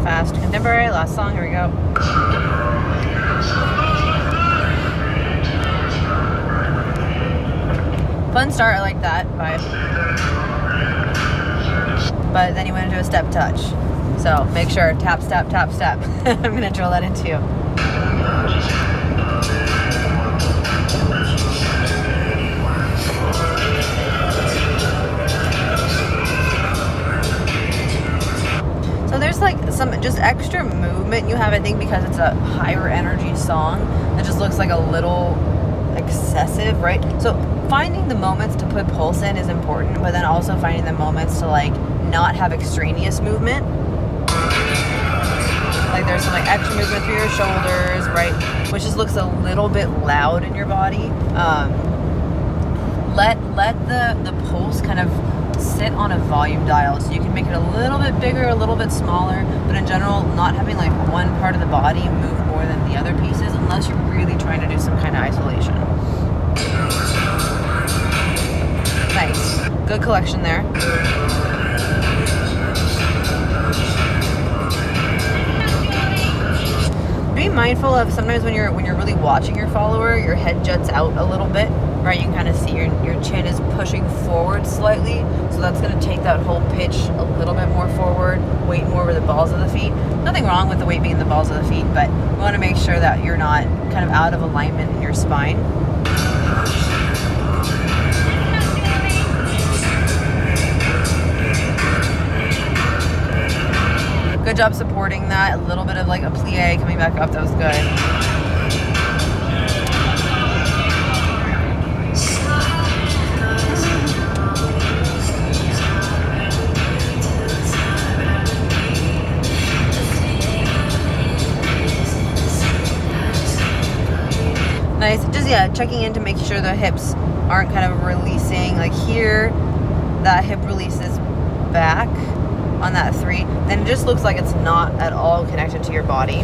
fast contemporary. Last song, here we go. Fun start, I like that vibe. But then you went into a step touch. So make sure, tap, step, tap, step. I'm gonna drill that into you. So there's like some just extra movement you have, I think, because it's a higher energy song that just looks like a little excessive, right? So finding the moments to put pulse in is important, but then also finding the moments to like not have extraneous movement. Like there's some like extra movement through your shoulders, right? Which just looks a little bit loud in your body. Let the pulse kind of sit on a volume dial, so you can make it a little bit bigger, a little bit smaller, but in general, not having like one part of the body move more than the other pieces unless you're really trying to do some kind of isolation. Nice. Good collection there. Be mindful of sometimes when you're really watching your follower, your head juts out a little bit, right? You can kind of see your chin is pushing forward slightly, so that's going to take that whole pitch a little bit more forward, weight more over the balls of the feet. Nothing wrong with the weight being in the balls of the feet, but we want to make sure that you're not kind of out of alignment in your spine. Good job supporting that. A little bit of like a plie coming back up. That was good. Nice. Just, yeah, checking in to make sure the hips aren't kind of releasing. Like here, that hip releases back on that 3, then it just looks like it's not at all connected to your body,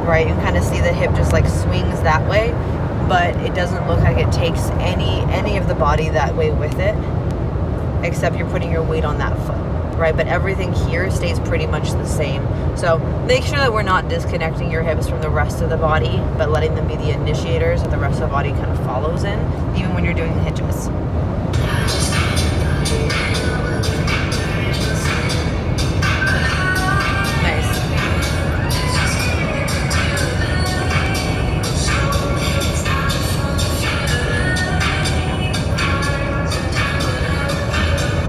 right? You can kind of see the hip just like swings that way, but it doesn't look like it takes any of the body that way with it, except you're putting your weight on that foot, right? But everything here stays pretty much the same. So make sure that we're not disconnecting your hips from the rest of the body, but letting them be the initiators that the rest of the body kind of follows in, even when you're doing the hinges.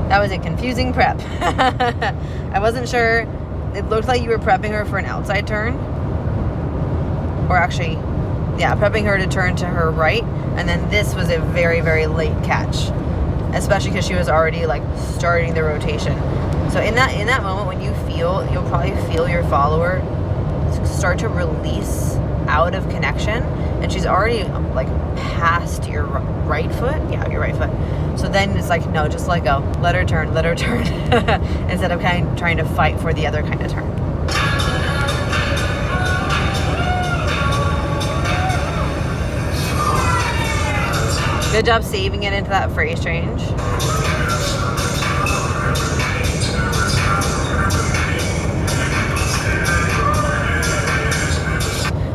That was a confusing prep. I wasn't sure. It looked like you were prepping her for an outside turn. Or actually, yeah, prepping her to turn to her right. And then this was a very, very late catch. Especially because she was already like starting the rotation. So in that moment when you'll probably feel your follower start to release out of connection. And she's already like past your right foot. Yeah, your right foot. So then it's like, no, just let go. Let her turn. Instead of kind of trying to fight for the other kind of turn. Good job saving it into that phrase change.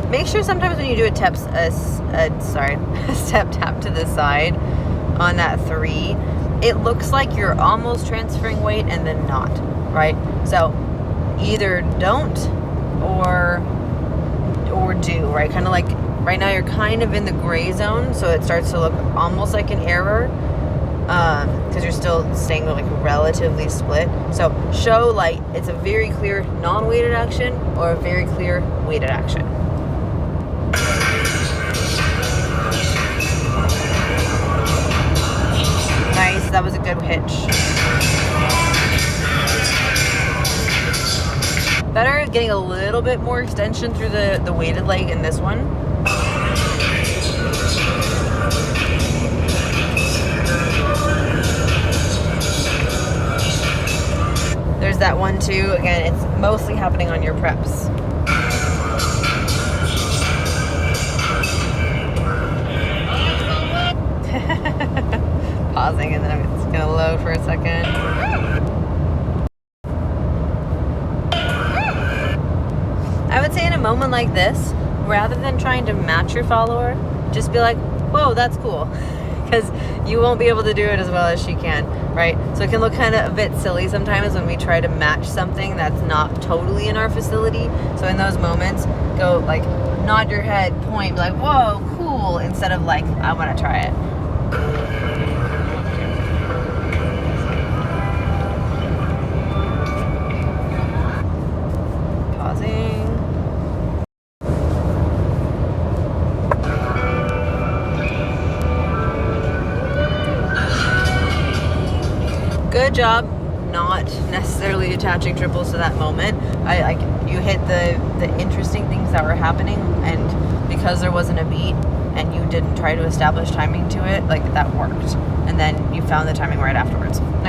Make sure sometimes when you do a step tap to the side on that 3, it looks like you're almost transferring weight and then not, right? So either don't or do, right? Kind of like right now you're kind of in the gray zone, so it starts to look almost like an error because you're still staying like relatively split. So show like it's a very clear non-weighted action or a very clear weighted action. Nice, that was a good hitch. Better getting a little bit more extension through the weighted leg in this one. There's that one too. Again, it's mostly happening on your preps. Pausing and then it's gonna load for a second. I would say in a moment like this, rather than trying to match your follower, just be like, whoa, that's cool. Because you won't be able to do it as well as she can, right? So it can look kind of a bit silly sometimes when we try to match something that's not totally in our facility. So in those moments, go like nod your head, point, be like, whoa, cool, instead of like, I want to try it. Pausing. Good job not necessarily attaching triples to that moment. You hit the interesting things that were happening, and because there wasn't a beat and you didn't try to establish timing to it, like that worked. And then you found the timing right afterwards. Nice.